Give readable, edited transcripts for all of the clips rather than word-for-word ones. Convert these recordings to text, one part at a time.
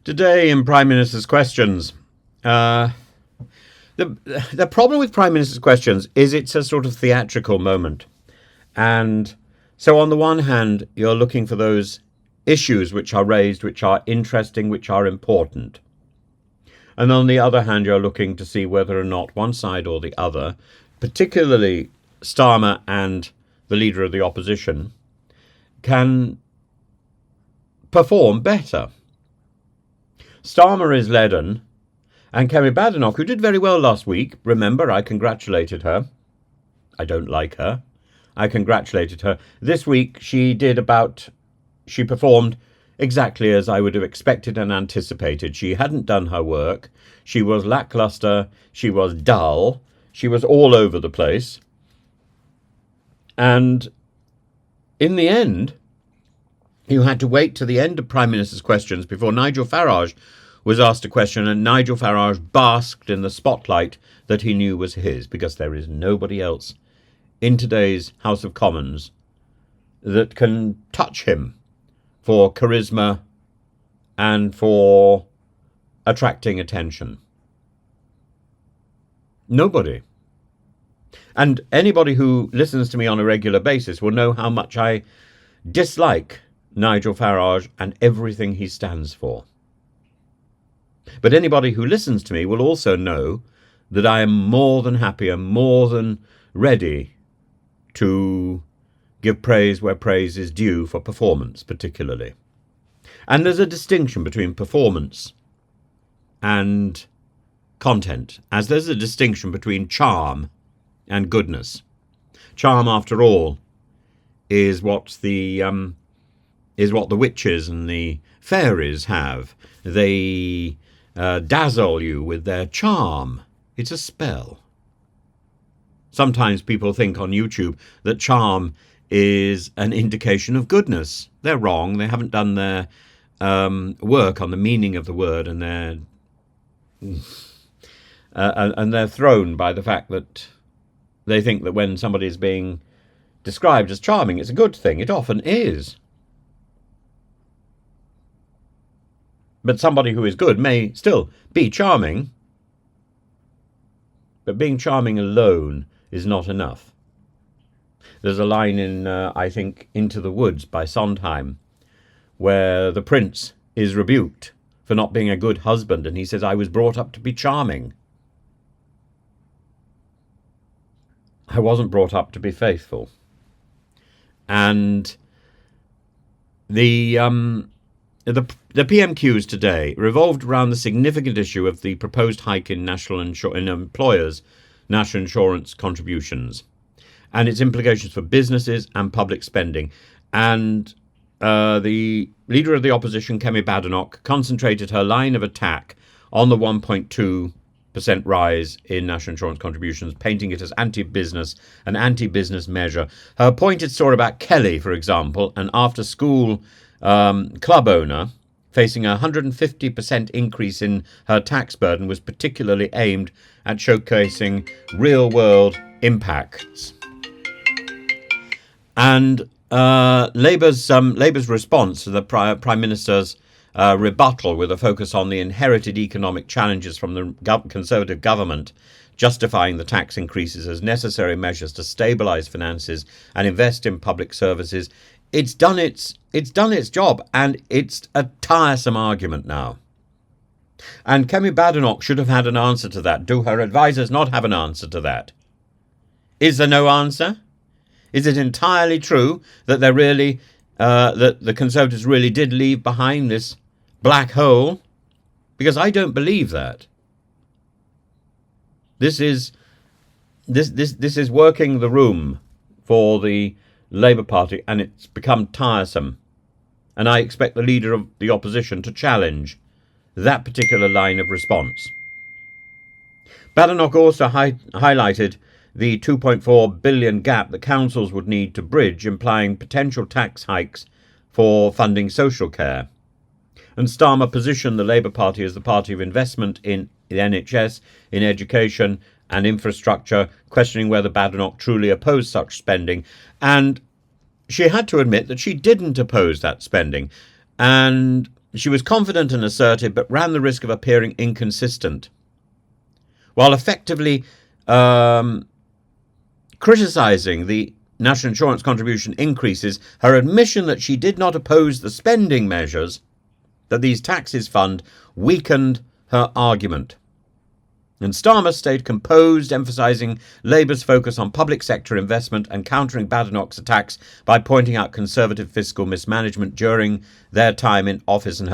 Today in Prime Minister's Questions, the problem with Prime Minister's Questions is it's a sort of theatrical moment. And so on the one hand, you're looking for those issues which are raised, which are interesting, which are important. And on the other hand, you're looking to see whether or not one side or the other, particularly Starmer and the leader of the opposition, can perform better. Starmer is leaden, and Kemi Badenoch, who did very well last week, remember, I congratulated her. I don't like her. I congratulated her. This week she performed exactly as I would have expected and anticipated. She hadn't done her work. She was lackluster. She was dull. She was all over the place. And in the end, you had to wait to the end of Prime Minister's Questions before Nigel Farage was asked a question, and Nigel Farage basked in the spotlight that he knew was his, because there is nobody else in today's House of Commons that can touch him for charisma and for attracting attention. Nobody. And anybody who listens to me on a regular basis will know how much I dislike Nigel Farage and everything he stands for. But anybody who listens to me will also know that I am more than happy and more than ready to give praise where praise is due for performance, particularly. And there's a distinction between performance and content, as there's a distinction between charm and goodness. Charm, after all, is what the witches and the fairies have. They dazzle you with their charm. It's a spell. Sometimes people think on YouTube that charm is an indication of goodness. They're wrong. They haven't done their work on the meaning of the word, and they're thrown by the fact that they think that when somebody is being described as charming, it's a good thing. It often is. But somebody who is good may still be charming. But being charming alone is not enough. There's a line in, I think, Into the Woods by Sondheim, where the prince is rebuked for not being a good husband, and he says, I was brought up to be charming. I wasn't brought up to be faithful. And the PMQs today revolved around the significant issue of the proposed hike in employers' national insurance contributions and its implications for businesses and public spending. And the leader of the opposition, Kemi Badenoch, concentrated her line of attack on the 1.2% rise in national insurance contributions, painting it as anti-business, an anti-business measure. Her pointed story about Kelly, for example, an after-school club owner facing a 150% increase in her tax burden, was particularly aimed at showcasing real-world impacts. And Labour's response to the Prime Minister's rebuttal, with a focus on the inherited economic challenges from the Conservative government, justifying the tax increases as necessary measures to stabilise finances and invest in public services. It's done its job, and it's a tiresome argument now. And Kemi Badenoch should have had an answer to that. Do her advisers not have an answer to that? Is there no answer? Is it entirely true that that the Conservatives really did leave behind this black hole? Because I don't believe that. This is working the room for the Labour Party, and it's become tiresome. And I expect the leader of the opposition to challenge that particular line of response. Badenoch also highlighted the 2.4 billion gap that councils would need to bridge, implying potential tax hikes for funding social care. And Starmer positioned the Labour Party as the party of investment in the NHS, in education and infrastructure, questioning whether Badenoch truly opposed such spending. And she had to admit that she didn't oppose that spending. And She was confident and assertive, but ran the risk of appearing inconsistent. While effectively criticising the national insurance contribution increases, her admission that she did not oppose the spending measures that these taxes fund weakened her argument. And Starmer stayed composed, emphasising Labour's focus on public sector investment and countering Badenoch's attacks by pointing out Conservative fiscal mismanagement during their time in office. And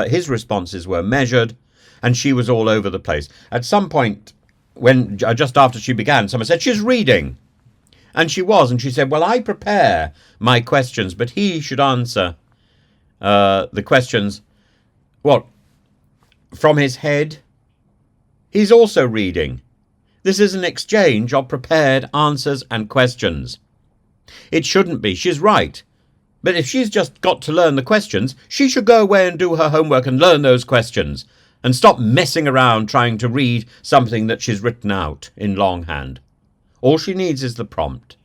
his responses were measured, and she was all over the place. At some point, when just after she began, someone said, "She's reading." And she was, and she said, "Well, I prepare my questions, but he should answer the questions, what, from his head? He's also reading. This is an exchange of prepared answers and questions. It shouldn't be. She's right. But if she's just got to learn the questions, she should go away and do her homework and learn those questions and stop messing around trying to read something that she's written out in longhand. All she needs is the prompt.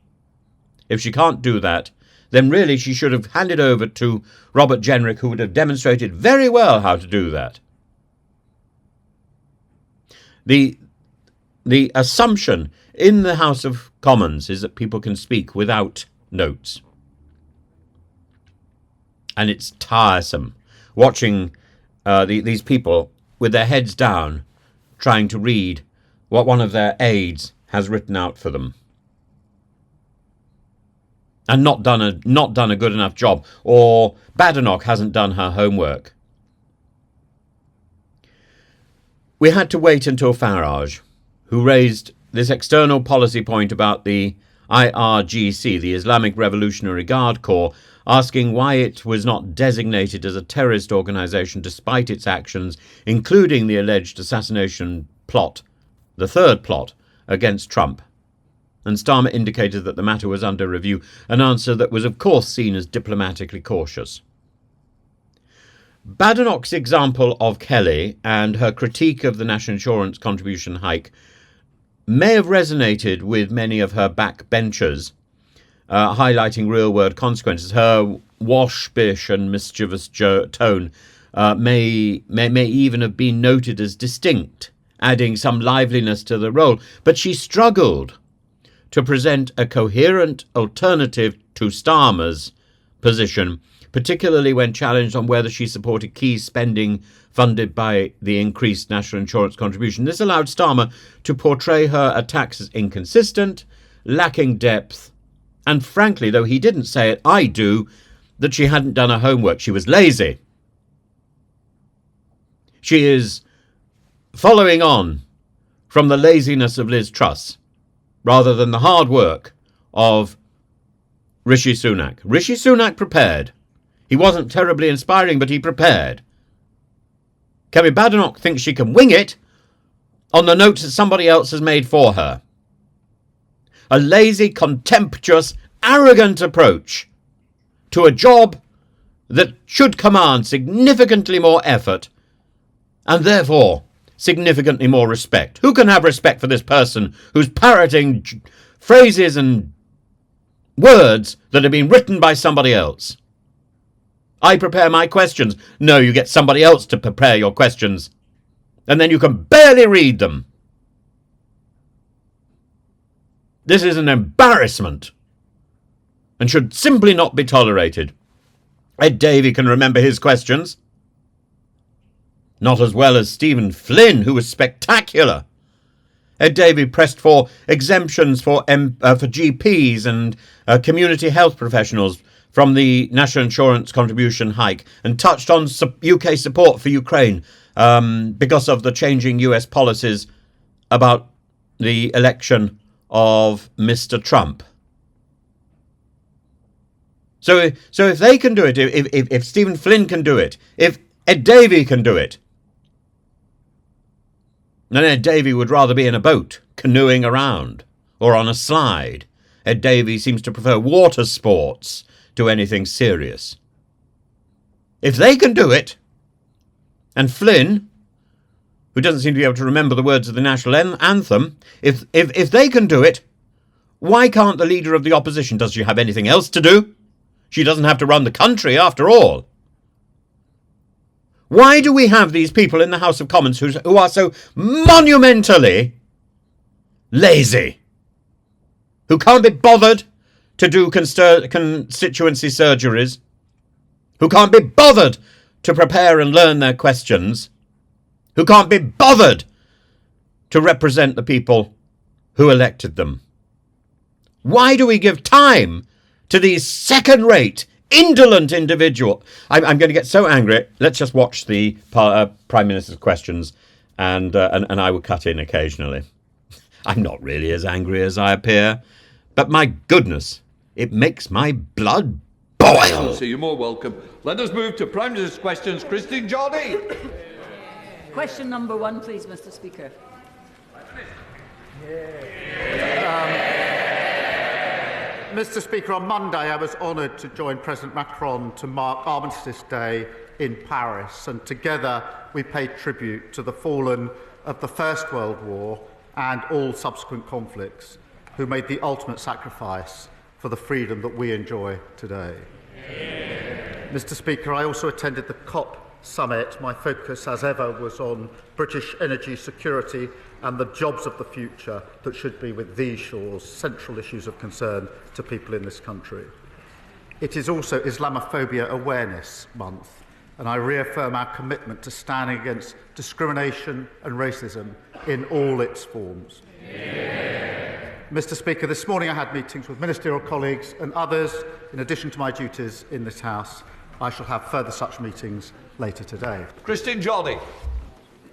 If she can't do that, then really she should have handed over to Robert Jenrick, who would have demonstrated very well how to do that. The assumption in the House of Commons is that people can speak without notes. And it's tiresome watching these people with their heads down trying to read what one of their aides has written out for them. And not done a good enough job, or Badenoch hasn't done her homework. We had to wait until Farage, who raised this external policy point about the IRGC, the Islamic Revolutionary Guard Corps, asking why it was not designated as a terrorist organisation despite its actions, including the alleged assassination plot, the third plot, against Trump. And Starmer indicated that the matter was under review, an answer that was of course seen as diplomatically cautious. Badenoch's example of Kelly and her critique of the national insurance contribution hike may have resonated with many of her backbenchers, highlighting real-world consequences. Her wash-bish and mischievous tone may even have been noted as distinct, adding some liveliness to the role. But she struggled to present a coherent alternative to Starmer's position, particularly when challenged on whether she supported key spending funded by the increased national insurance contribution. This allowed Starmer to portray her attacks as inconsistent, lacking depth, and frankly, though he didn't say it, I do, that she hadn't done her homework. She was lazy. She is following on from the laziness of Liz Truss rather than the hard work of Rishi Sunak. Rishi Sunak prepared. He wasn't terribly inspiring, but he prepared. Kemi Badenoch thinks she can wing it on the notes that somebody else has made for her. A lazy, contemptuous, arrogant approach to a job that should command significantly more effort and therefore significantly more respect. Who can have respect for this person who's parroting phrases and words that have been written by somebody else? I prepare my questions. No, you get somebody else to prepare your questions, and then you can barely read them. This is an embarrassment and should simply not be tolerated. Ed Davey can remember his questions. Not as well as Stephen Flynn, who was spectacular. Ed Davey pressed for exemptions for GPs and community health professionals from the national insurance contribution hike, and touched on UK support for Ukraine because of the changing US policies about the election of Mr. Trump. So if they can do it, if Stephen Flynn can do it, if Ed Davey can do it, then Ed Davey would rather be in a boat canoeing around or on a slide. Ed Davey seems to prefer water sports to anything serious. If they can do it, and Flynn, who doesn't seem to be able to remember the words of the national anthem, if they can do it, why can't the leader of the opposition? Does she have anything else to do? She doesn't have to run the country after all. Why do we have these people in the House of Commons who are so monumentally lazy, who can't be bothered to do constituency surgeries, who can't be bothered to prepare and learn their questions, who can't be bothered to represent the people who elected them? Why do we give time to these second-rate, indolent individuals? I'm going to get so angry. Let's just watch the Prime Minister's questions, and I will cut in occasionally. I'm not really as angry as I appear, but my goodness, it makes my blood boil. So you're more welcome. Let us move to Prime Minister's questions. Christine Jordy. Question number 1, please, Mr. Speaker. Mr. Speaker, on Monday I was honoured to join President Macron to mark Armistice Day in Paris, and together we paid tribute to the fallen of the First World War and all subsequent conflicts, who made the ultimate sacrifice for the freedom that we enjoy today. Mr. Speaker, I also attended the COP summit. My focus, as ever, was on British energy security and the jobs of the future that should be with these shores, central issues of concern to people in this country. It is also Islamophobia Awareness Month, and I reaffirm our commitment to standing against discrimination and racism in all its forms. Mr. Speaker, this morning I had meetings with ministerial colleagues and others, in addition to my duties in this House. I shall have further such meetings later today. Christine Jordy.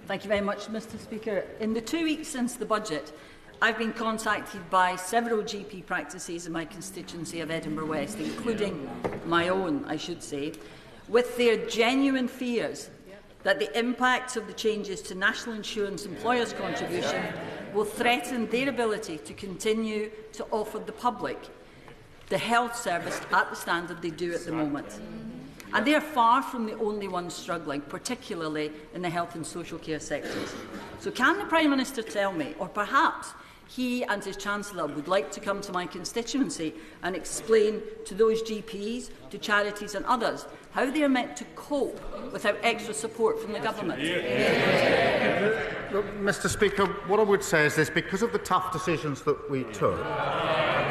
Thank you very much, Mr. Speaker. In the 2 weeks since the budget, I've been contacted by several GP practices in my constituency of Edinburgh West, including my own, I should say, with their genuine fears that the impacts of the changes to National Insurance Employers' contribution will threaten their ability to continue to offer the public the health service at the standard they do at the moment. And they are far from the only ones struggling, particularly in the health and social care sectors. So can the Prime Minister tell me, or perhaps he and his Chancellor would like to come to my constituency and explain to those GPs, to charities and others, how they are meant to cope without extra support from the government? Mr. Speaker, what I would say is this: because of the tough decisions that we took,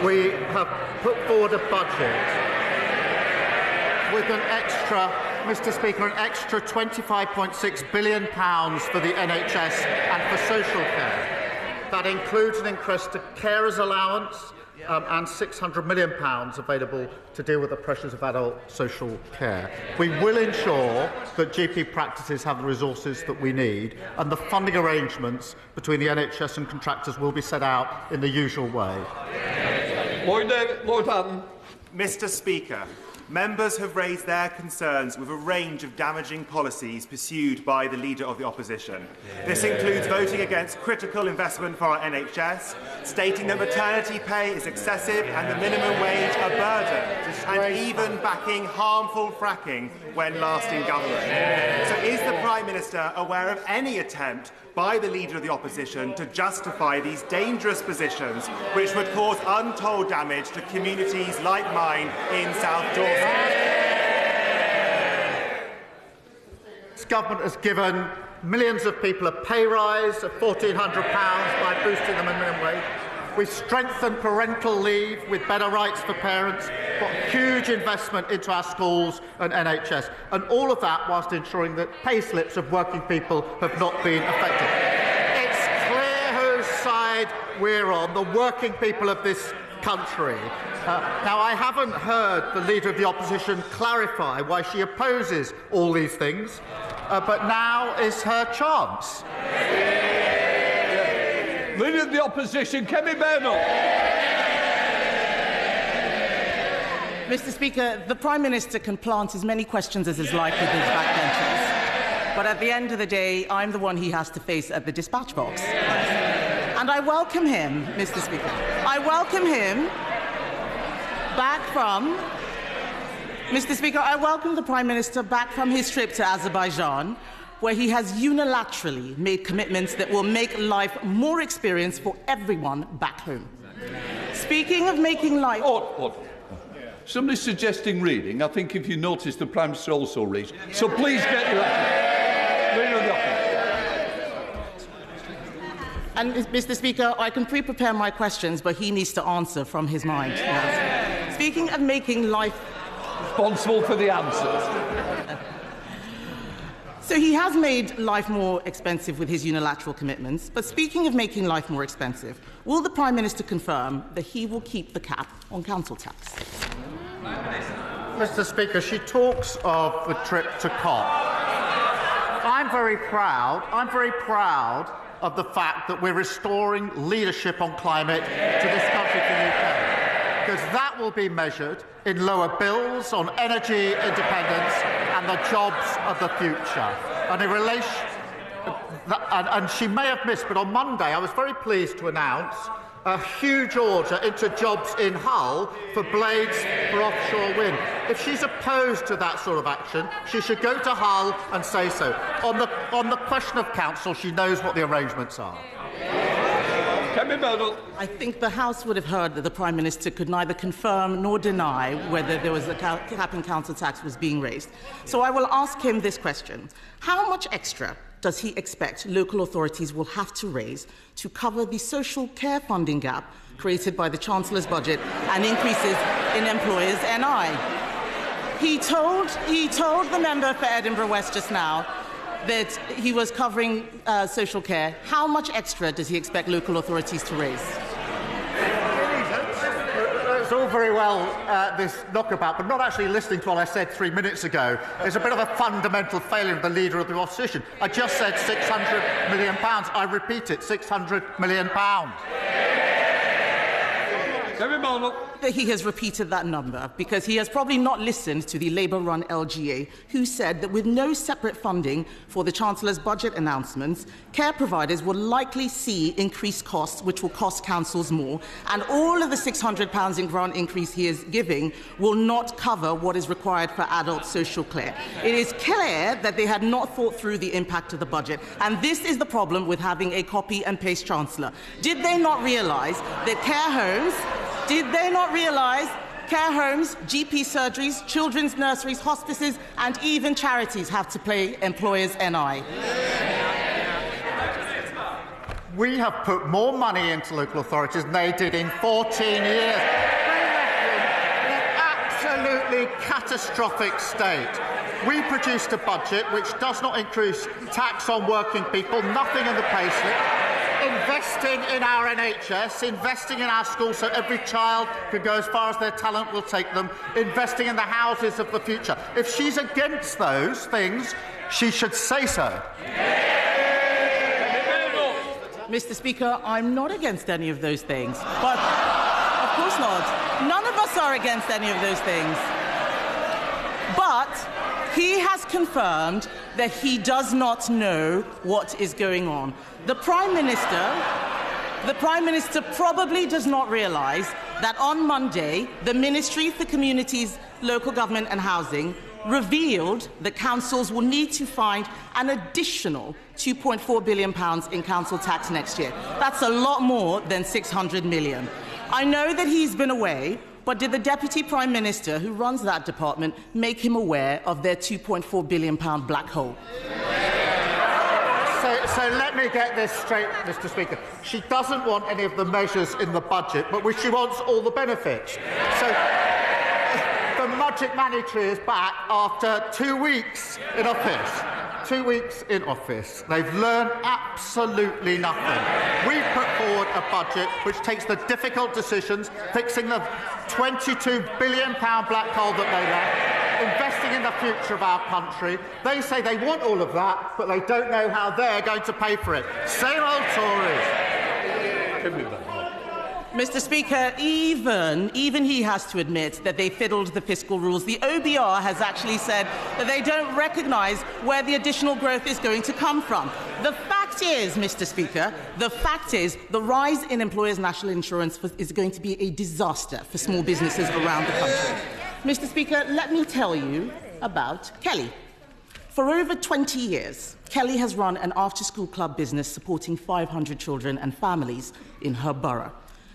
we have put forward a budget with an extra, Mr. Speaker, an extra £25.6 billion for the NHS and for social care. That includes an increase to carers allowance and £600 million available to deal with the pressures of adult social care. We will ensure that GP practices have the resources that we need, and the funding arrangements between the NHS and contractors will be set out in the usual way. Lord Hatton. Mr. Speaker, members have raised their concerns with a range of damaging policies pursued by the Leader of the Opposition. This includes voting against critical investment for our NHS, stating that maternity pay is excessive and the minimum wage a burden, and even backing harmful fracking when last in government. So is the Prime Minister aware of any attempt by the Leader of the Opposition to justify these dangerous positions which would cause untold damage to communities like mine in South Dorset? This government has given millions of people a pay rise of £1,400 by boosting them in minimum wage. We've strengthened parental leave with better rights for parents, got huge investment into our schools and NHS, and all of that whilst ensuring that pay slips of working people have not been affected. It's clear whose side we're on, the working people of this country. Now, I haven't heard the Leader of the Opposition clarify why she opposes all these things, but now is her chance. Leader of the Opposition, Kemi Badenoch. Mr. Speaker, the Prime Minister can plant as many questions as is like with his backbenchers, but at the end of the day, I'm the one he has to face at the dispatch box. And I welcome him, Mr. Speaker. I welcome him back from... Mr. Speaker, I welcome the Prime Minister back from his trip to Azerbaijan, where he has unilaterally made commitments that will make life more experienced for everyone back home. Speaking of making life... Somebody's suggesting reading. I think if you notice, the Prime Minister also reads. So please get your... And, Mr. Speaker, I can pre-prepare my questions, but he needs to answer from his mind. Yes. Speaking of making life... Responsible for the answers. So he has made life more expensive with his unilateral commitments, but speaking of making life more expensive, will the Prime Minister confirm that he will keep the cap on council tax? Mr. Speaker, she talks of the trip to COP. I'm very proud of the fact that we're restoring leadership on climate to this country, to the UK, because that will be measured in lower bills on energy independence and the jobs of the future. And in relation, and she may have missed, but on Monday I was very pleased to announce a huge order into jobs in Hull for blades for offshore wind. If she's opposed to that sort of action, she should go to Hull and say so. On the question of council, she knows what the arrangements are. Kemi Badenoch. I think the House would have heard that the Prime Minister could neither confirm nor deny whether there was a cap in council tax was being raised. So I will ask him this question. How much extra does he expect local authorities will have to raise to cover the social care funding gap created by the Chancellor's budget and increases in employers' NI? He told the member for Edinburgh West just now that he was covering social care. How much extra does he expect local authorities to raise? It's all very well, this knockabout, but not actually listening to what I said 3 minutes ago. There's a bit of a fundamental failure of the Leader of the Opposition. I just said £600 million. I repeat it, £600 million. That he has repeated that number because he has probably not listened to the Labour-run LGA, who said that with no separate funding for the Chancellor's budget announcements, care providers will likely see increased costs, which will cost councils more, and all of the £600 in grant increase he is giving will not cover what is required for adult social care. It is clear that they had not thought through the impact of the budget, and this is the problem with having a copy and paste Chancellor. Did they not realise that care homes, GP surgeries, children's nurseries, hospices, and even charities have to pay employers' NI? We have put more money into local authorities than they did in 14 years. An absolutely catastrophic state. We produced a budget which does not increase tax on working people, nothing in the payslip. Investing in our NHS, investing in our schools so every child can go as far as their talent will take them, investing in the houses of the future. If she's against those things, she should say so. Mr. Speaker, I'm not against any of those things. But, of course not. None of us are against any of those things. But he has confirmed that he does not know what is going on. The Prime Minister probably does not realise that on Monday, the Ministry for Communities, Local Government and Housing revealed that councils will need to find an additional £2.4 billion in council tax next year. That's a lot more than £600 million. I know that he's been away, but did the Deputy Prime Minister, who runs that department, make him aware of their £2.4 billion black hole? So let me get this straight, Mr. Speaker. She doesn't want any of the measures in the budget, but she wants all the benefits. So the magic money tree is back after 2 weeks in office. 2 weeks in office. They've learned absolutely nothing. We've put forward a budget which takes the difficult decisions, fixing the £22 billion black hole that they left, investing in the future of our country. They say they want all of that, but they don't know how they're going to pay for it. Same old Tories. Mr. Speaker, even he has to admit that they fiddled the fiscal rules. The OBR has actually said that they don't recognise where the additional growth is going to come from. The fact is, Mr. Speaker, the rise in employers' national insurance is going to be a disaster for small businesses around the country. Mr. Speaker, let me tell you about Kelly. For over 20 years, Kelly has run an after-school club business supporting 500 children and families in her borough.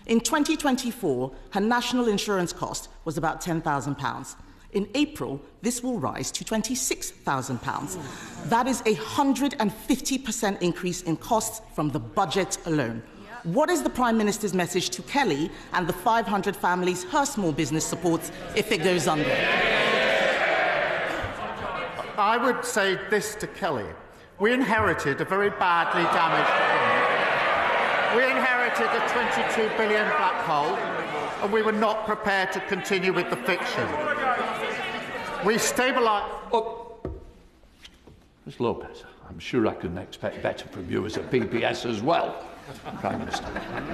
In 2024, her national insurance cost was about £10,000. In April, this will rise to £26,000. That is a 150% increase in costs from the budget alone. What is the Prime Minister's message to Kelly and the 500 families her small business supports if it goes under? I would say this to Kelly. We inherited a very badly damaged economy. We inherited a £22 billion black hole, and we were not prepared to continue with the fiction. We stabilised... Oh, Ms Lopez, I'm sure I couldn't expect better from you as a PPS as well, Prime Minister.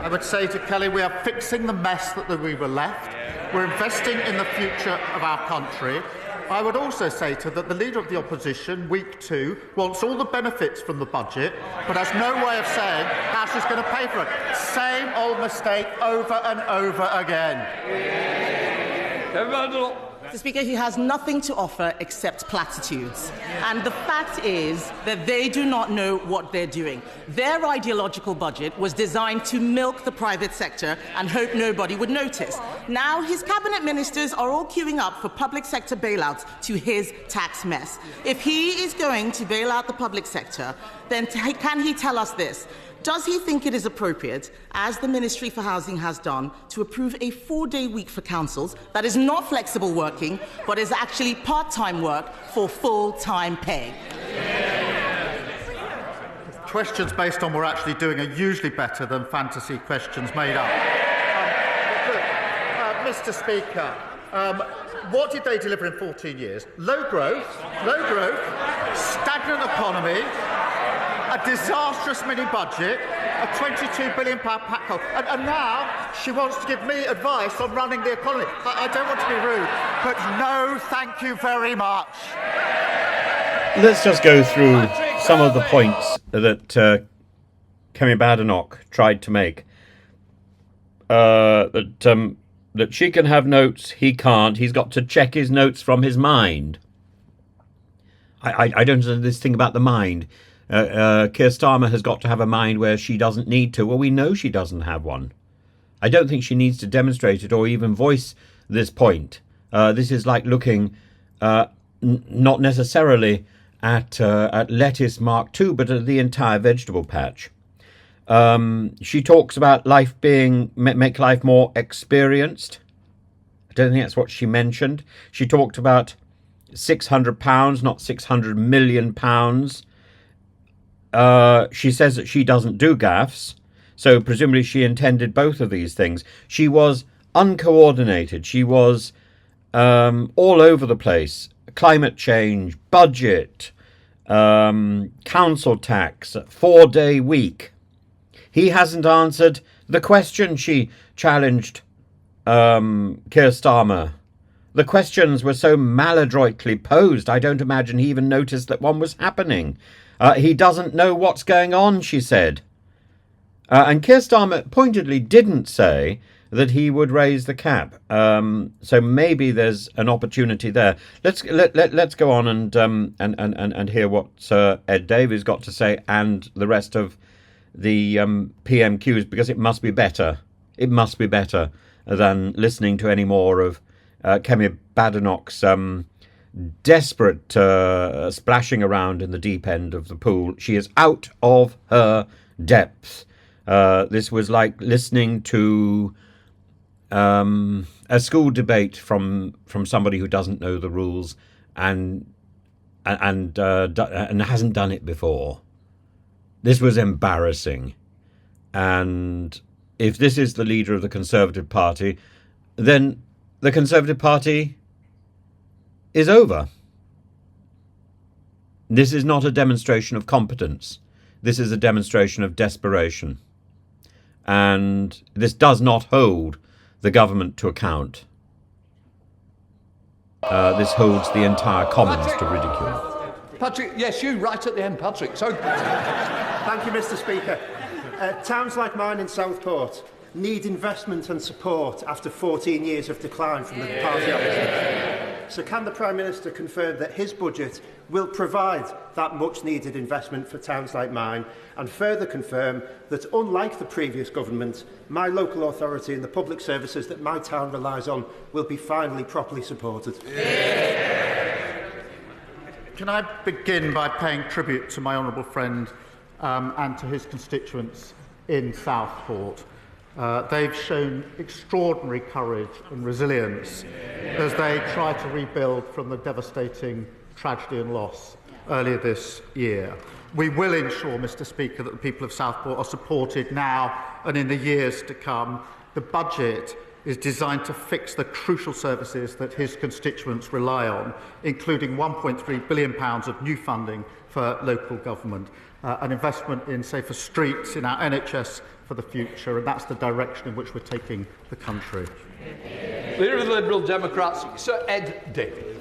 I would say to Kelly, we are fixing the mess that we were left. We're investing in the future of our country. I would also say to her that the Leader of the Opposition, week 2, wants all the benefits from the budget, but has no way of saying how she's going to pay for it. Same old mistake over and over again. Kemi Badenoch. Mr. Speaker, he has nothing to offer except platitudes. And the fact is that they do not know what they're doing. Their ideological budget was designed to milk the private sector and hope nobody would notice. Now his cabinet ministers are all queuing up for public sector bailouts to his tax mess. If he is going to bail out the public sector, then can he tell us this? Does he think it is appropriate, as the Ministry for Housing has done, to approve a 4-day week for councils that is not flexible working, but is actually part-time work for full-time pay? Questions based on what we're actually doing are usually better than fantasy questions made up. Mr. Speaker, what did they deliver in 14 years? Low growth, stagnant economy, a disastrous mini-budget, a £22 billion pack hole. And now she wants to give me advice on running the economy. I don't want to be rude, but no, thank you very much. Let's just go through some of the points that Kemi Badenoch tried to make. That she can have notes, he can't. He's got to check his notes from his mind. I don't know this thing about the mind. Keir Starmer has got to have a mind where she doesn't need to. Well, we know she doesn't have one. I don't think she needs to demonstrate it or even voice this point. This is like looking not necessarily at lettuce Mark II, but at the entire vegetable patch. She talks about life being make life more experienced. I don't think that's what she mentioned. She talked about £600, not £600 million. She says that she doesn't do gaffes, so presumably she intended both of these things. She was uncoordinated. She was all over the place. Climate change, budget, council tax, 4-day week. He hasn't answered the question she challenged Keir Starmer. The questions were so maladroitly posed, I don't imagine he even noticed that one was happening. He doesn't know what's going on, she said. And Keir Starmer pointedly didn't say that he would raise the cap. So maybe there's an opportunity there. Let's go on and hear what Sir Ed Davies got to say and the rest of the PMQs, because it must be better. It must be better than listening to any more of Kemi Badenoch's desperate splashing around in the deep end of the pool. She is out of her depth. This was like listening to a school debate from somebody who doesn't know the rules and hasn't done it before. This was embarrassing. And if this is the leader of the Conservative Party, then the Conservative Party is over. This is not a demonstration of competence. This is a demonstration of desperation. And this does not hold the government to account. This holds the entire Commons to ridicule. Patrick, yes, you, right at the end, Patrick. So, thank you, Mr. Speaker. Towns like mine in Southport need investment and support after 14 years of decline from the party opposition. So can the Prime Minister confirm that his budget will provide that much-needed investment for towns like mine, and further confirm that, unlike the previous government, my local authority and the public services that my town relies on will be finally properly supported? Can I begin by paying tribute to my honourable friend and to his constituents in Southport? They've shown extraordinary courage and resilience as they try to rebuild from the devastating tragedy and loss earlier this year. We will ensure, Mr. Speaker, that the people of Southport are supported now and in the years to come. The budget is designed to fix the crucial services that his constituents rely on, including £1.3 billion of new funding for local government, an investment in safer streets, in our NHS for the future, and that's the direction in which we're taking the country. Leader of the Liberal Democrats, Sir Ed Davey.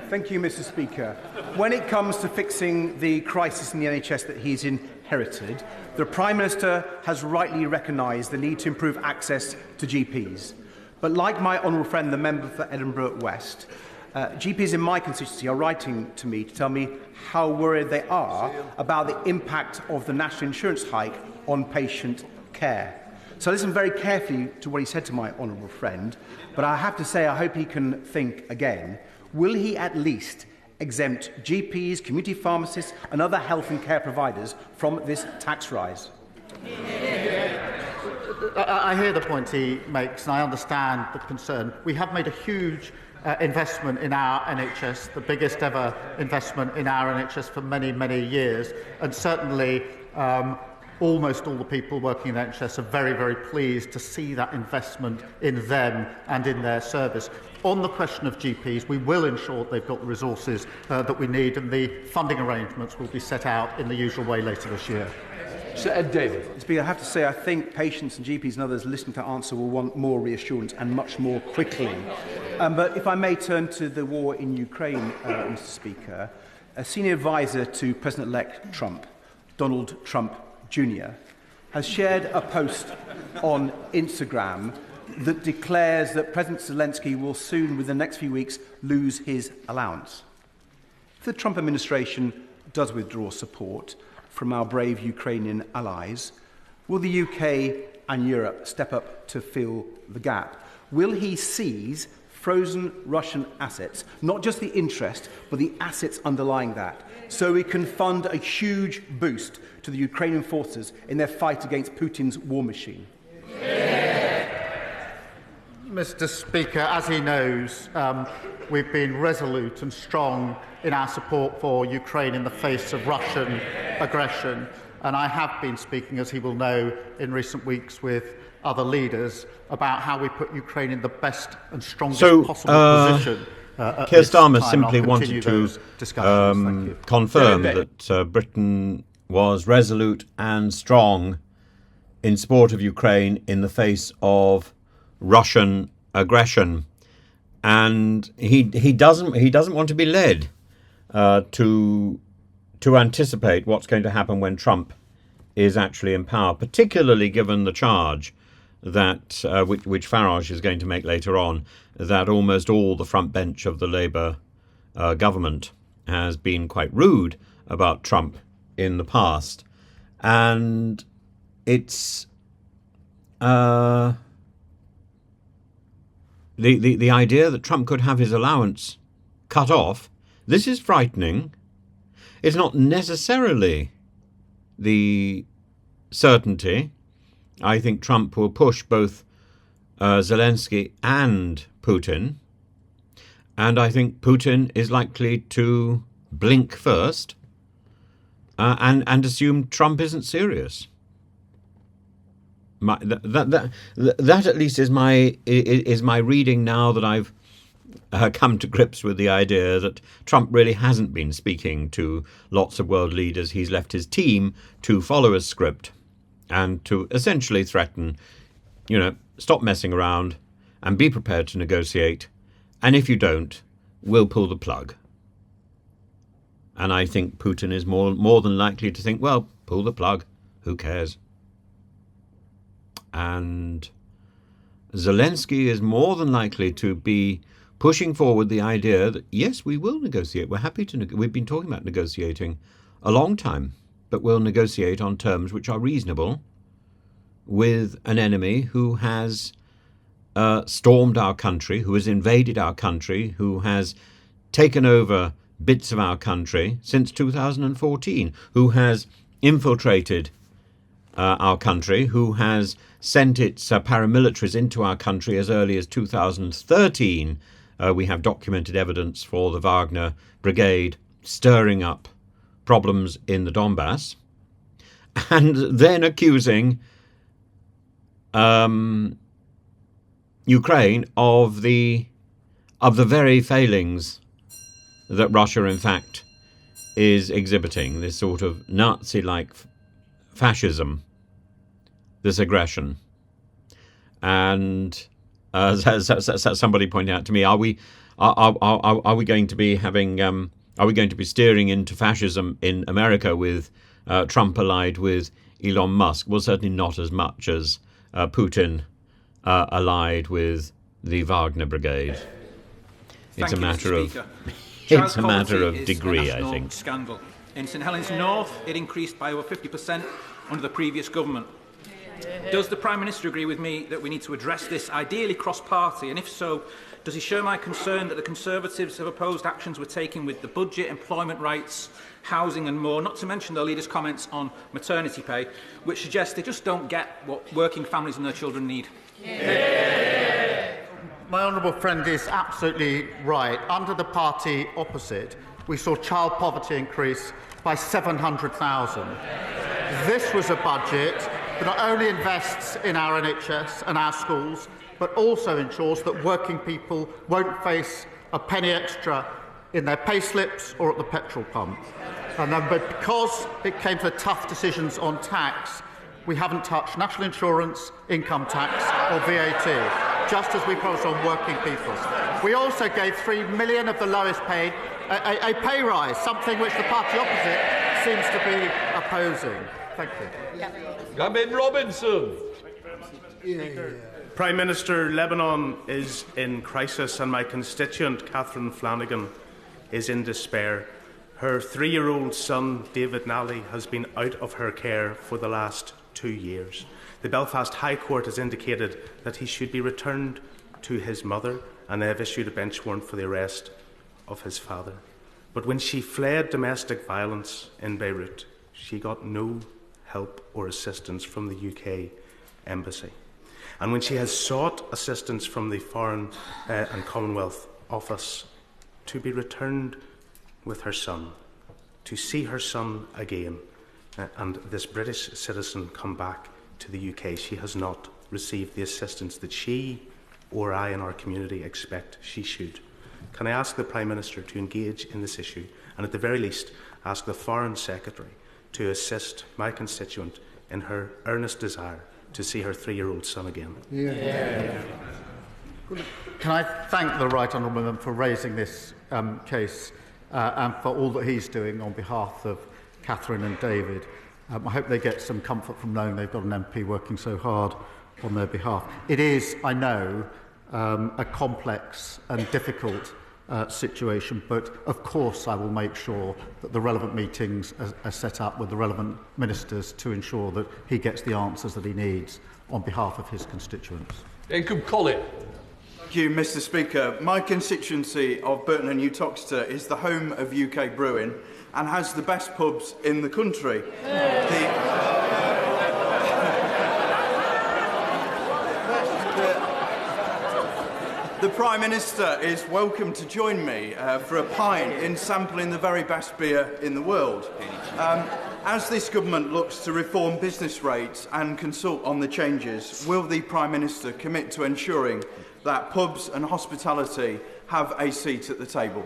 Thank you, Mr. Speaker. When it comes to fixing the crisis in the NHS that he's inherited, the Prime Minister has rightly recognised the need to improve access to GPs. But like my honourable friend, the member for Edinburgh West, GPs in my constituency are writing to me to tell me how worried they are about the impact of the national insurance hike on patient care. So I listened very carefully to what he said to my honourable friend, but I have to say I hope he can think again. Will he at least exempt GPs, community pharmacists and other health and care providers from this tax rise? I hear the point he makes and I understand the concern. We have made a huge investment in our NHS, the biggest ever investment in our NHS for many, many years, and certainly almost all the people working in the NHS are very, very pleased to see that investment in them and in their service. On the question of GPs, we will ensure they've got the resources that we need, and the funding arrangements will be set out in the usual way later this year. Sir Ed Davey. Speaker, I have to say I think patients and GPs and others listening to answer will want more reassurance and much more quickly. But if I may turn to the war in Ukraine, Mr. Speaker, a senior advisor to President-elect Trump, Donald Trump Jr., has shared a post on Instagram that declares that President Zelensky will soon, within the next few weeks, lose his allowance. If the Trump administration does withdraw support from our brave Ukrainian allies, will the UK and Europe step up to fill the gap? Will he seize frozen Russian assets, not just the interest, but the assets underlying that, so we can fund a huge boost to the Ukrainian forces in their fight against Putin's war machine? Mr. Speaker, as he knows, we've been resolute and strong in our support for Ukraine in the face of Russian aggression, and I have been speaking, as he will know, in recent weeks with other leaders about how we put Ukraine in the best and strongest possible position. Keir Starmer simply wanted to confirm that Britain was resolute and strong in support of Ukraine in the face of Russian aggression, and he doesn't want to be led to anticipate what's going to happen when Trump is actually in power, particularly given the charge that which Farage is going to make later on, that almost all the front bench of the Labour government has been quite rude about Trump in the past, and it's the idea that Trump could have his allowance cut off. This is frightening. It's not necessarily the certainty. I think Trump will push both Zelensky and Putin, and I think Putin is likely to blink first and assume Trump isn't serious. That at least is my reading now that I've come to grips with the idea that Trump really hasn't been speaking to lots of world leaders. He's left his team to follow a script and to essentially threaten, stop messing around and be prepared to negotiate. And if you don't, we'll pull the plug. And I think Putin is more than likely to think, well, pull the plug. Who cares? And Zelensky is more than likely to be pushing forward the idea that, yes, we will negotiate. We're happy to we've been talking about negotiating a long time, but we'll negotiate on terms which are reasonable with an enemy who has stormed our country, who has invaded our country, who has taken over bits of our country since 2014, who has infiltrated our country, who has sent its paramilitaries into our country as early as 2013. We have documented evidence for the Wagner Brigade stirring up problems in the Donbass, and then accusing Ukraine of the very failings that Russia, in fact, is exhibiting, this sort of Nazi-like fascism, this aggression. And somebody pointed out to me, are we going to be having are we going to be steering into fascism in America with Trump allied with Elon Musk? Well, certainly not as much as Putin allied with the Wagner Brigade. It's a matter of degree, I think. Scandal. In St Helens North, it increased by over 50% under the previous government. Does the Prime Minister agree with me that we need to address this, ideally cross-party? And if so, does he share my concern that the Conservatives have opposed actions we're taking with the budget, employment rights, housing and more, not to mention their leaders' comments on maternity pay, which suggests they just don't get what working families and their children need? My honourable friend is absolutely right. Under the party opposite, we saw child poverty increase by 700,000. This was a budget that not only invests in our NHS and our schools, but also ensures that working people won't face a penny extra in their pay slips or at the petrol pump. But because it came to the tough decisions on tax, we haven't touched national insurance, income tax or VAT, just as we promised on working people. We also gave 3 million of the lowest paid a pay rise, something which the party opposite seems to be opposing. Thank you. Gavin Robinson. Prime Minister, Lebanon is in crisis and my constituent Catherine Flanagan is in despair. Her 3-year-old son, David Nally, has been out of her care for the last 2 years. The Belfast High Court has indicated that he should be returned to his mother, and they have issued a bench warrant for the arrest of his father. But when she fled domestic violence in Beirut, she got no help or assistance from the UK Embassy. And when she has sought assistance from the Foreign and Commonwealth Office to be returned with her son, to see her son again, and this British citizen come back to the UK, she has not received the assistance that she or I in our community expect she should. Can I ask the Prime Minister to engage in this issue and at the very least ask the Foreign Secretary to assist my constituent in her earnest desire to see her 3-year-old son again? Can I thank the Right Honourable Member for raising this case and for all that he's doing on behalf of Catherine and David. I hope they get some comfort from knowing they've got an MP working so hard on their behalf. It is, I know, a complex and difficult situation, but of course I will make sure that the relevant meetings are set up with the relevant ministers to ensure that he gets the answers that he needs on behalf of his constituents. Jacob Collett. Thank you, Mr. Speaker. My constituency of Burton and Uttoxeter is the home of UK brewing and has the best pubs in the country. The Prime Minister is welcome to join me for a pint in sampling the very best beer in the world. As this government looks to reform business rates and consult on the changes, will the Prime Minister commit to ensuring that pubs and hospitality have a seat at the table?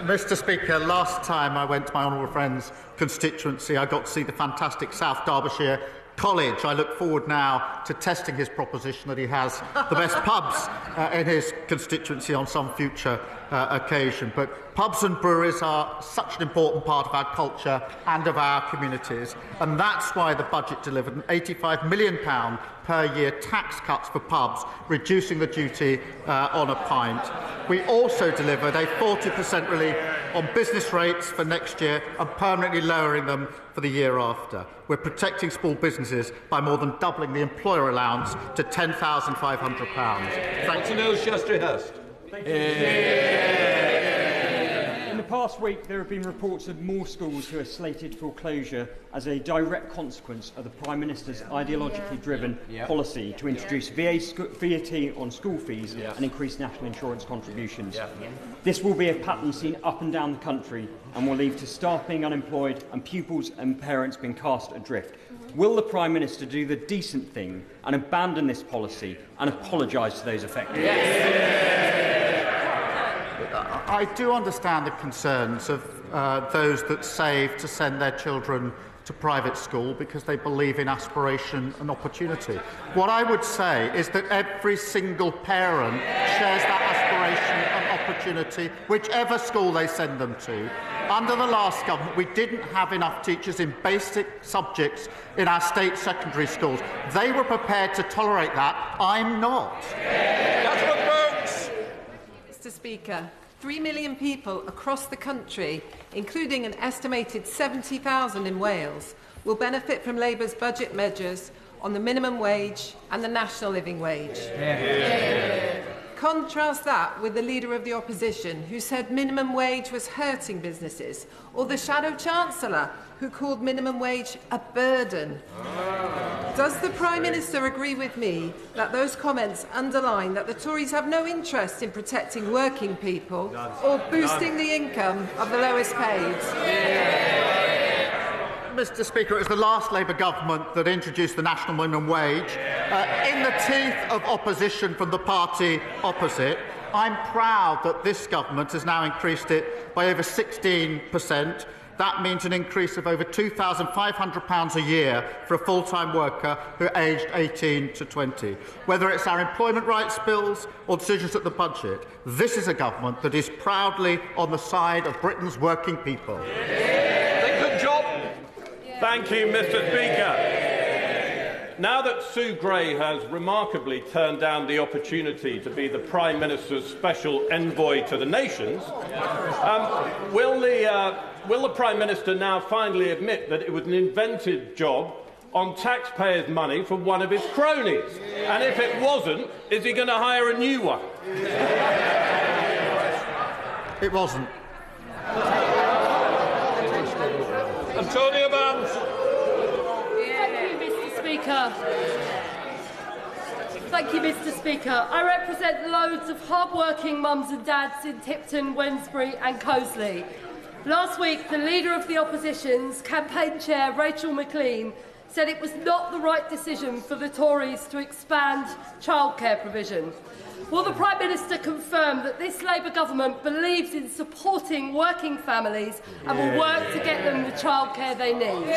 Mr. Speaker, last time I went to my honourable friend's constituency, I got to see the fantastic South Derbyshire College. I look forward now to testing his proposition that he has the best pubs in his constituency on some future occasion. But pubs and breweries are such an important part of our culture and of our communities, and that's why the budget delivered an £85 million per year tax cuts for pubs, reducing the duty on a pint. We also delivered a 40% relief on business rates for next year and permanently lowering them for the year after. We're protecting small businesses by more than doubling the employer allowance to £10,500. Thanks to Neil Shastrey-Hurst. In the past week, there have been reports of more schools who are slated for closure as a direct consequence of the Prime Minister's ideologically driven policy to introduce VAT on school fees and increase national insurance contributions. This will be a pattern seen up and down the country and will lead to staff being unemployed and pupils and parents being cast adrift. Will the Prime Minister do the decent thing and abandon this policy and apologise to those affected? I do understand the concerns of those that save to send their children to private school because they believe in aspiration and opportunity. What I would say is that every single parent shares that aspiration and opportunity, whichever school they send them to. Under the last government, we didn't have enough teachers in basic subjects in our state secondary schools. They were prepared to tolerate that. I'm not. Mr. Speaker, 3 million people across the country, including an estimated 70,000 in Wales, will benefit from Labour's budget measures on the minimum wage and the national living wage. Contrast that with the Leader of the Opposition, who said minimum wage was hurting businesses, or the Shadow Chancellor, who called minimum wage a burden. Does the Prime Minister agree with me that those comments underline that the Tories have no interest in protecting working people or boosting the income of the lowest paid? Mr. Speaker, it was the last Labour government that introduced the national minimum wage. In the teeth of opposition from the party opposite, I'm proud that this government has now increased it by over 16%. That means an increase of over £2,500 a year for a full-time worker who are aged 18 to 20. Whether it's our employment rights bills or decisions at the budget, this is a government that is proudly on the side of Britain's working people. Good job. Thank you, Mr. Speaker. Now that Sue Gray has remarkably turned down the opportunity to be the Prime Minister's special envoy to the nations, will the Prime Minister now finally admit that it was an invented job on taxpayers' money from one of his cronies? And if it wasn't, is he going to hire a new one? It wasn't. Antonia Barnes. Thank you, Mr. Speaker. I represent loads of hard-working mums and dads in Tipton, Wednesbury and Coseley. Last week, the Leader of the Opposition's campaign chair, Rachel McLean, said it was not the right decision for the Tories to expand childcare provision. Will the Prime Minister confirm that this Labour government believes in supporting working families and will work to get them the childcare they need?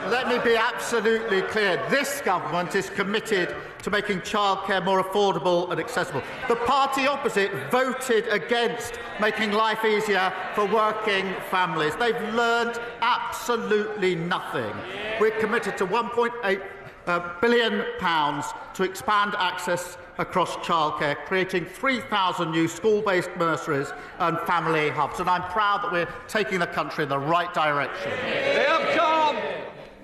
Let me be absolutely clear. This government is committed to making childcare more affordable and accessible. The party opposite voted against making life easier for working families. They've learned absolutely nothing. We're committed to £1.8 billion to expand access across childcare, creating 3,000 new school-based nurseries and family hubs. And I'm proud that we're taking the country in the right direction. They have come!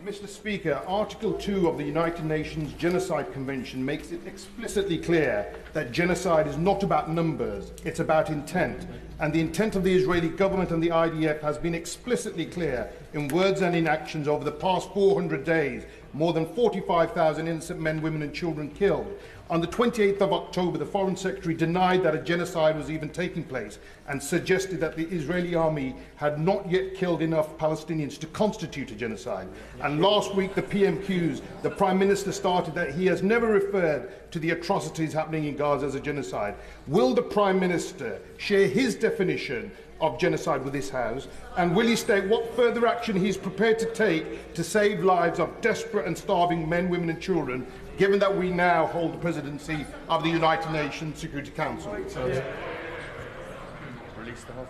Mr. Speaker, Article 2 of the United Nations Genocide Convention makes it explicitly clear that genocide is not about numbers, it's about intent. And the intent of the Israeli government and the IDF has been explicitly clear in words and in actions over the past 400 days. More than 45,000 innocent men, women and children killed. On the 28th of October, the Foreign Secretary denied that a genocide was even taking place and suggested that the Israeli army had not yet killed enough Palestinians to constitute a genocide. And last week, the PMQs, the Prime Minister started that he has never referred to the atrocities happening in Gaza as a genocide. Will the Prime Minister share his definition of genocide with this House? And will he state what further action he is prepared to take to save lives of desperate and starving men, women and children, given that we now hold the presidency of the United Nations Security Council?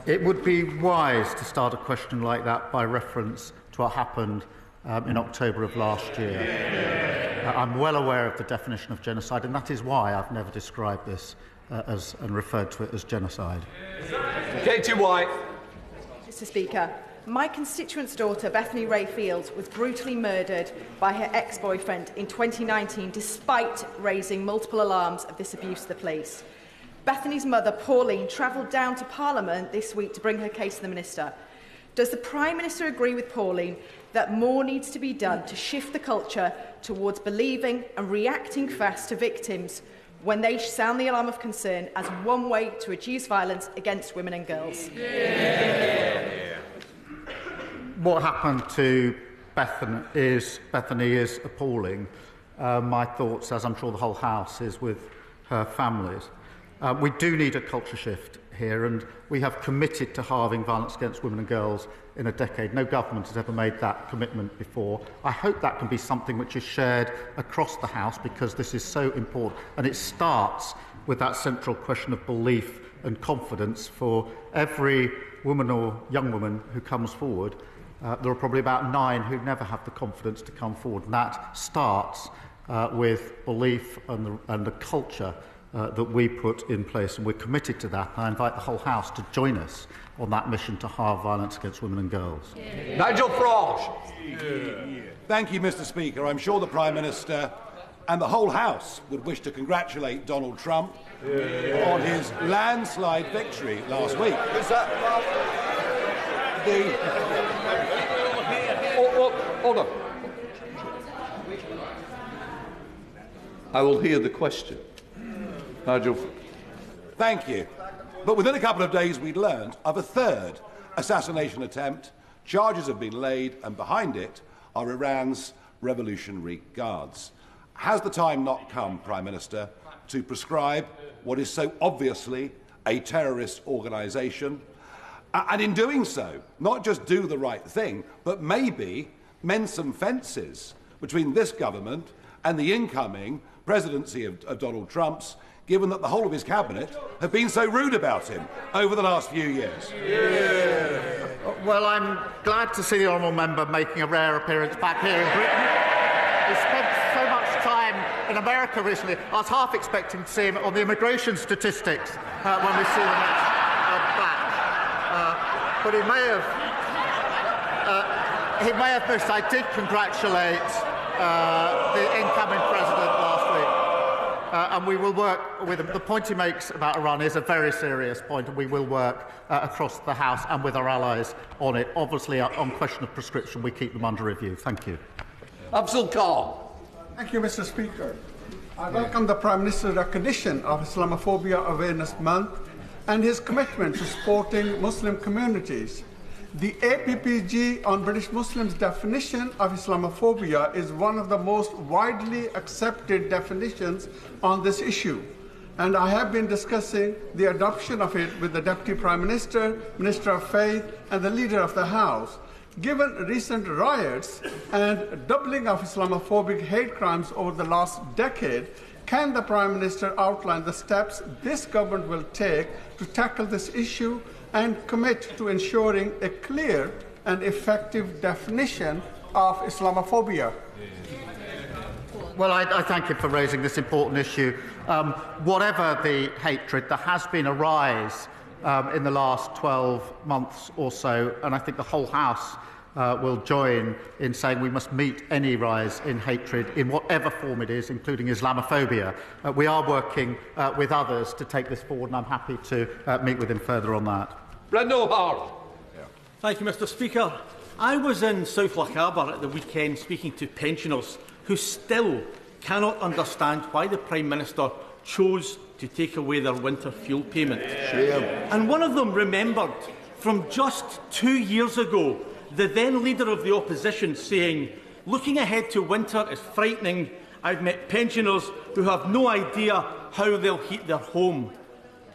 It would be wise to start a question like that by reference to what happened in October of last year. I'm well aware of the definition of genocide, and that is why I've never described this and referred to it as genocide. Katie White. Mr. Speaker, my constituent's daughter, Bethany Ray Fields, was brutally murdered by her ex-boyfriend in 2019, despite raising multiple alarms of this abuse of the police. Bethany's mother, Pauline, travelled down to Parliament this week to bring her case to the Minister. Does the Prime Minister agree with Pauline that more needs to be done to shift the culture towards believing and reacting fast to victims when they sound the alarm of concern as one way to reduce violence against women and girls? What happened to Bethany is appalling. My thoughts, as I'm sure the whole House, is with her families. We do need a culture shift here, and we have committed to halving violence against women and girls in a decade. No government has ever made that commitment before. I hope that can be something which is shared across the House, because this is so important, and it starts with that central question of belief and confidence. For every woman or young woman who comes forward, there are probably about 9 who never have the confidence to come forward, and that starts with belief and the culture that we put in place, and we're committed to that. And I invite the whole House to join us on that mission to halve violence against women and girls. Nigel Farage. Thank you, Mr. Speaker. I'm sure the Prime Minister and the whole House would wish to congratulate Donald Trump on his landslide victory last week. Is that hold on. I will hear the question. Nigel. Thank you. But within a couple of days, we'd learned of a third assassination attempt. Charges have been laid, and behind it are Iran's Revolutionary Guards. Has the time not come, Prime Minister, to prescribe what is so obviously a terrorist organisation, and in doing so, not just do the right thing, but maybe mend some fences between this government and the incoming presidency of Donald Trump's, given that the whole of his cabinet have been so rude about him over the last few years? Well, I'm glad to see the honourable member making a rare appearance back here in Britain. He spent so much time in America recently. I was half expecting to see him on the immigration statistics when we see him back. But he may have missed. I did congratulate the incoming president last week. And we will work with him. The point he makes about Iran is a very serious point, and we will work across the House and with our allies on it. Obviously, on question of prescription, we keep them under review. Thank you. Abdul Khan. Thank you, Mr. Speaker. I welcome the Prime Minister's recognition of Islamophobia Awareness Month and his commitment to supporting Muslim communities. The APPG on British Muslims' definition of Islamophobia is one of the most widely accepted definitions on this issue, and I have been discussing the adoption of it with the Deputy Prime Minister, Minister of Faith, and the Leader of the House. Given recent riots and doubling of Islamophobic hate crimes over the last decade, can the Prime Minister outline the steps this government will take to tackle this issue and commit to ensuring a clear and effective definition of Islamophobia? Well, I thank you for raising this important issue. Whatever the hatred, there has been a rise in the last 12 months or so, and I think the whole House will join in saying we must meet any rise in hatred in whatever form it is, including Islamophobia. We are working with others to take this forward, and I'm happy to meet with him further on that. Brendan O'Hara. Thank you, Mr. Speaker. I was in South Lochaber at the weekend speaking to pensioners who still cannot understand why the Prime Minister chose to take away their winter fuel payment. Shame. And one of them remembered from just 2 years ago the then Leader of the Opposition saying, "Looking ahead to winter is frightening. I've met pensioners who have no idea how they'll heat their home."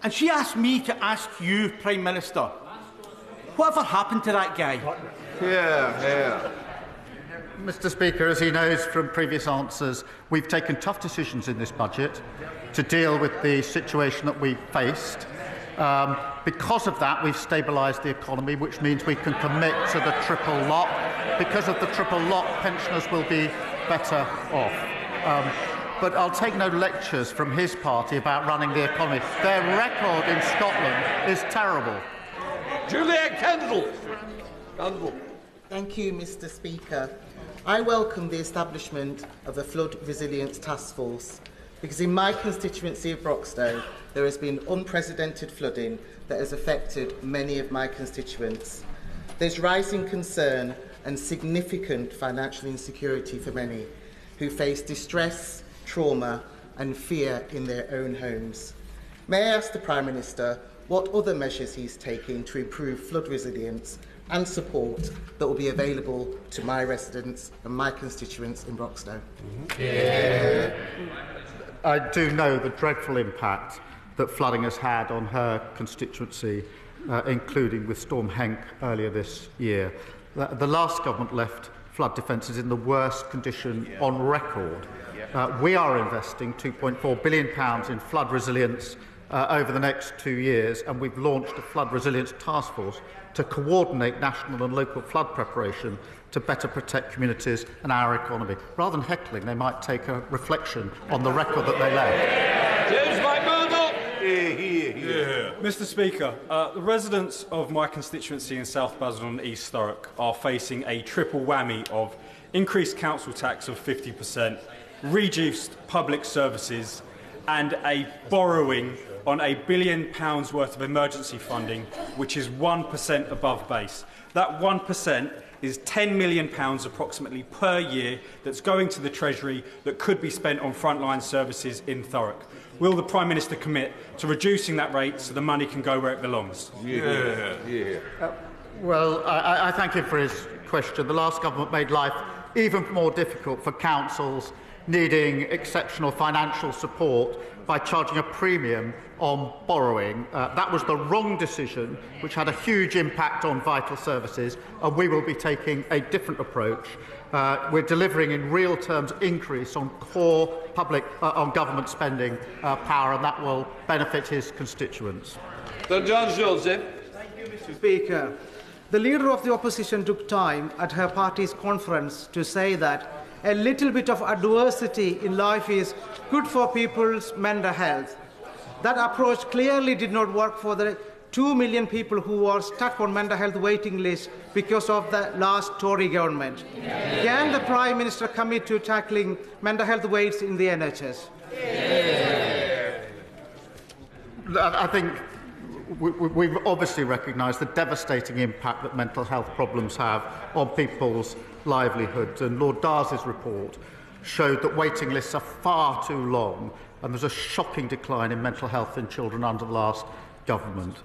And she asked me to ask you, Prime Minister, Whatever happened to that guy? Yeah. Mr. Speaker, as he knows from previous answers, we've taken tough decisions in this budget to deal with the situation that we faced. Because of that, we've stabilised the economy, which means we can commit to the triple lock. Because of the triple lock, pensioners will be better off. But I'll take no lectures from his party about running the economy. Their record in Scotland is terrible. Juliet Kendall. Thank you, Mr. Speaker. I welcome the establishment of a flood resilience task force because in my constituency of Broxtowe there has been unprecedented flooding that has affected many of my constituents. There's rising concern and significant financial insecurity for many who face distress, trauma and fear in their own homes. May I ask the Prime Minister what other measures he's taking to improve flood resilience and support that will be available to my residents and my constituents in Broxtowe? I do know the dreadful impact that flooding has had on her constituency, including with Storm Henk earlier this year. The last government left flood defences in the worst condition on record. We are investing £2.4 billion in flood resilience over the next 2 years, and we've launched a flood resilience task force to coordinate national and local flood preparation to better protect communities and our economy. Rather than heckling, they might take a reflection on the record that they left. James McMurdoch. Mr. Speaker, the residents of my constituency in South Basildon and East Thurrock are facing a triple whammy of increased council tax of 50%, reduced public services and a borrowing on £1 billion worth of emergency funding, which is 1% above base. That 1% is £10 million approximately per year that's going to the Treasury that could be spent on frontline services in Thurrock. Will the Prime Minister commit to reducing that rate so the money can go where it belongs? Well, I thank him for his question. The last government made life even more difficult for councils needing exceptional financial support by charging a premium on borrowing. That was the wrong decision, which had a huge impact on vital services, and we will be taking a different approach. We're delivering in real terms increase on core public, on government spending power, and that will benefit his constituents. Sir John Joseph. Thank you, Mr. Speaker. The Leader of the Opposition took time at her party's conference to say that a little bit of adversity in life is good for people's mental health. That approach clearly did not work for the 2 million people who are stuck on mental health waiting lists because of the last Tory government. Can the Prime Minister commit to tackling mental health waits in the NHS? I think we've obviously recognised the devastating impact that mental health problems have on people's livelihoods, and Lord Darcy's report showed that waiting lists are far too long, and there's a shocking decline in mental health in children under the last government.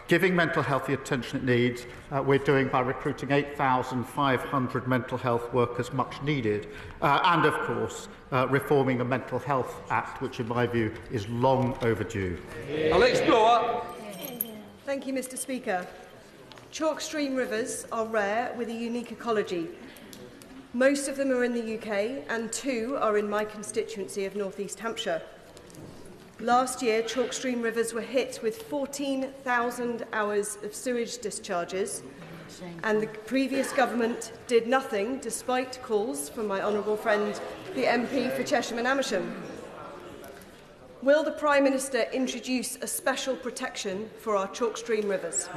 Giving mental health the attention it needs, we're doing by recruiting 8,500 mental health workers, much needed, and of course reforming the Mental Health Act, which in my view is long overdue. Alex Blower. Thank you, Mr. Speaker. Chalk stream rivers are rare with a unique ecology. Most of them are in the UK and 2 are in my constituency of North East Hampshire. Last year, chalk stream rivers were hit with 14,000 hours of sewage discharges, and the previous government did nothing despite calls from my honourable friend, the MP for Chesham and Amersham. Will the Prime Minister introduce a special protection for our chalk stream rivers?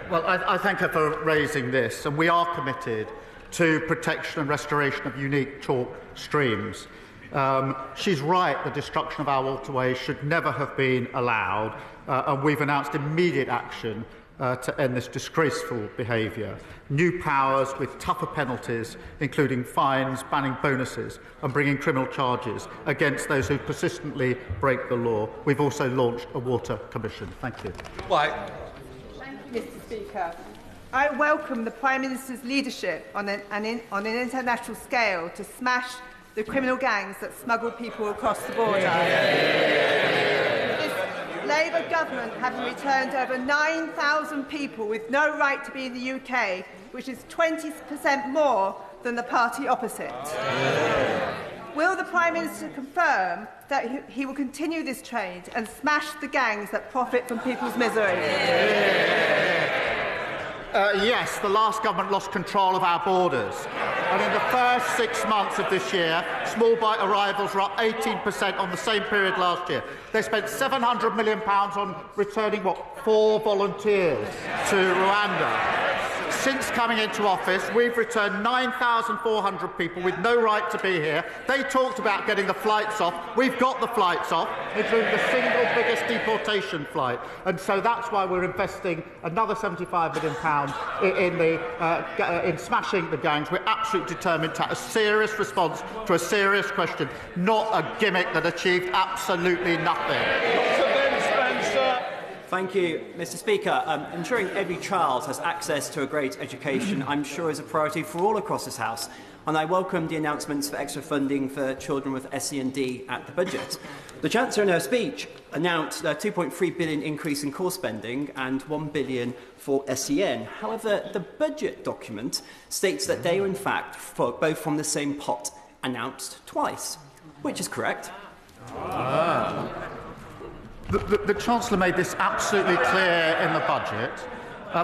Well, I thank her for raising this, and we are committed to protection and restoration of unique chalk streams. She's right, the destruction of our waterways should never have been allowed, and we've announced immediate action to end this disgraceful behaviour. New powers with tougher penalties, including fines, banning bonuses and bringing criminal charges against those who persistently break the law. We've also launched a water commission. Thank you. Why? Thank you, Mr. Speaker. I welcome the Prime Minister's leadership on an international scale to smash the criminal gangs that smuggle people across the border. Labour government having returned over 9,000 people with no right to be in the UK, which is 20% more than the party opposite. Will the Prime Minister confirm that he will continue this trend and smash the gangs that profit from people's misery? Yes, the last government lost control of our borders. And in the first 6 months of this year, small bite arrivals were up 18% on the same period last year. They spent £700 million on returning, 4 volunteers to Rwanda. Since coming into office, we've returned 9,400 people with no right to be here. They talked about getting the flights off. We've got the flights off, including the single biggest deportation flight. And so that's why we're investing another £75 million in smashing the gangs. We're absolutely determined to have a serious response to a serious question, not a gimmick that achieved absolutely nothing. Thank you, Mr. Speaker. Ensuring every child has access to a great education, I'm sure, is a priority for all across this House, and I welcome the announcements for extra funding for children with SEND at the budget. The Chancellor, in her speech, announced a £2.3 billion increase in core spending and £1 billion for SEN. However, the budget document states that they are, in fact, both from the same pot, announced twice, which is correct. The Chancellor made this absolutely clear in the budget.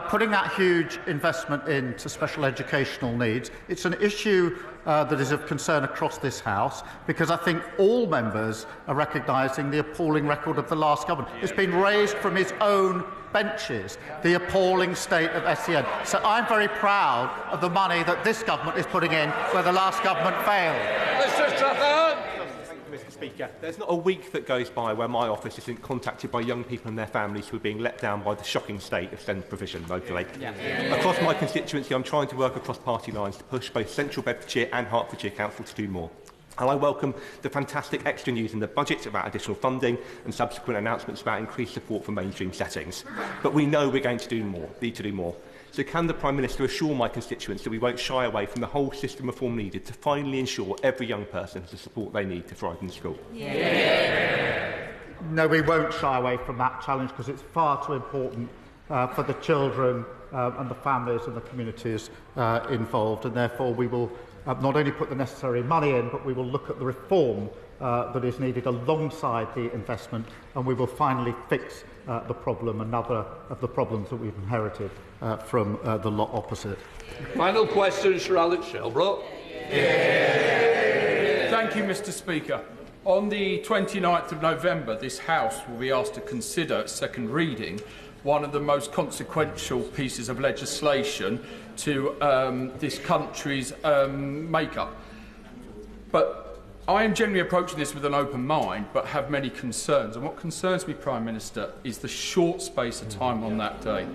Putting that huge investment into special educational needs, it's an issue that is of concern across this House, because I think all members are recognising the appalling record of the last government. It's been raised from his own benches, the appalling state of SEN. So I'm very proud of the money that this government is putting in where the last government failed. Mr. Strathern. Mr. Speaker, there's not a week that goes by where my office isn't contacted by young people and their families who are being let down by the shocking state of SEND provision locally. Across my constituency, I'm trying to work across party lines to push both Central Bedfordshire and Hertfordshire Council to do more. And I welcome the fantastic extra news in the budget about additional funding and subsequent announcements about increased support for mainstream settings. But we know we're going to do more, need to do more. So can the Prime Minister assure my constituents that we won't shy away from the whole system reform needed to finally ensure every young person has the support they need to thrive in school? No, we won't shy away from that challenge, because it's far too important for the children and the families and the communities involved, and therefore we will not only put the necessary money in, but we will look at the reform that is needed alongside the investment, and we will finally fix the problem, another of the problems that we've inherited from the lot opposite. Final question, Sir Alex Shelbrooke. Thank you, Mr. Speaker. On the 29th of November, this House will be asked to consider at second reading one of the most consequential pieces of legislation to this country's make-up. But I am generally approaching this with an open mind, but have many concerns. And what concerns me, Prime Minister, is the short space of time on that day.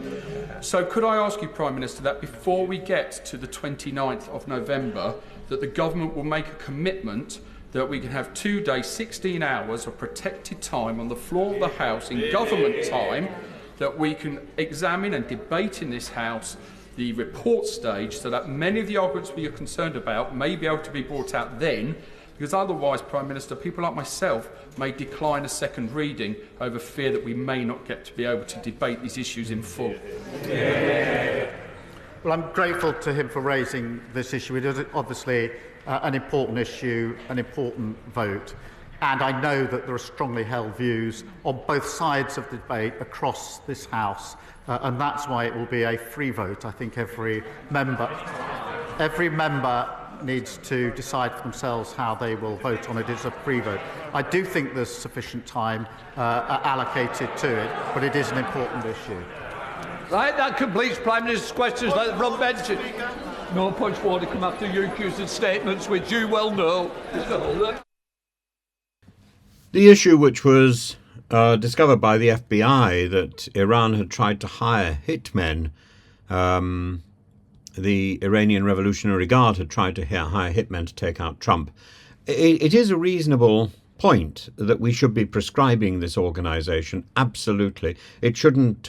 So could I ask you, Prime Minister, that before we get to the 29th of November, that the government will make a commitment that we can have 2 days, 16 hours of protected time on the floor of the House in government time, that we can examine and debate in this House the report stage, so that many of the arguments we are concerned about may be able to be brought out then, because otherwise, Prime Minister, people like myself may decline a second reading over fear that we may not get to be able to debate these issues in full. Well, I'm grateful to him for raising this issue. It is obviously an important issue, an important vote. And I know that there are strongly held views on both sides of the debate across this House, and that's why it will be a free vote. I think every member needs to decide for themselves how they will vote on it. It's a free vote. I do think there's sufficient time allocated to it, but it is an important issue. Right, that completes Prime Minister's questions at the front benches. No points for to come after UQs and statements, which you well know. Mr. Holder. The issue which was discovered by the FBI, that Iran had tried to hire hitmen, the Iranian Revolutionary Guard had tried to hire hitmen to take out Trump. It is a reasonable point that we should be prescribing this organisation, absolutely. It shouldn't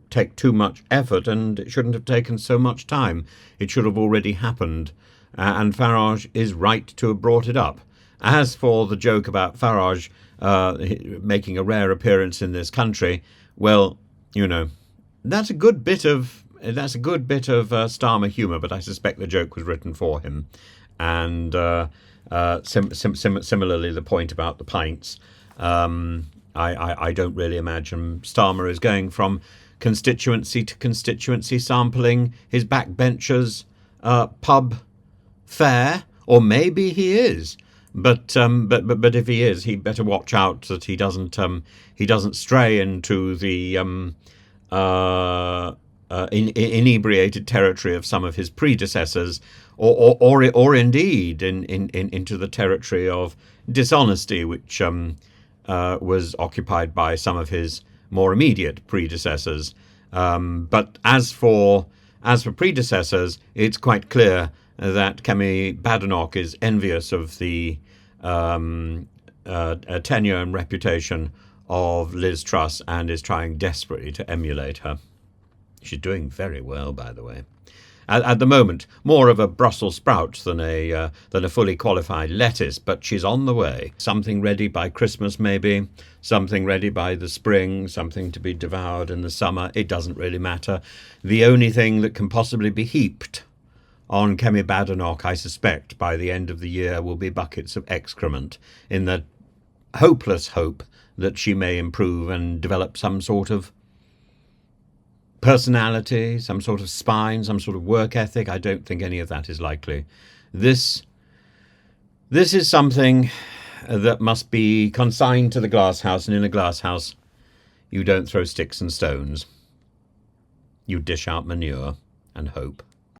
take too much effort, and it shouldn't have taken so much time. It should have already happened, and Farage is right to have brought it up. As for the joke about Farage making a rare appearance in this country, well, you know, that's a good bit of Starmer humour, but I suspect the joke was written for him. And similarly, the point about the pints, I don't really imagine Starmer is going from constituency to constituency sampling his backbenchers' pub fare, or maybe he is. But if he is, he'd better watch out that he doesn't stray into the inebriated territory of some of his predecessors, or indeed into the territory of dishonesty, which was occupied by some of his more immediate predecessors. But as for predecessors, it's quite clear that Kemi Badenoch is envious of the tenure and reputation of Liz Truss and is trying desperately to emulate her. She's doing very well, by the way. At the moment, more of a Brussels sprout than a fully qualified lettuce, but she's on the way. Something ready by Christmas, maybe. Something ready by the spring. Something to be devoured in the summer. It doesn't really matter. The only thing that can possibly be heaped on Kemi Badenoch, I suspect, by the end of the year will be buckets of excrement, in the hopeless hope that she may improve and develop some sort of personality, some sort of spine, some sort of work ethic. I don't think any of that is likely. This is something that must be consigned to the glass house, and in a glass house you don't throw sticks and stones. You dish out manure and hope.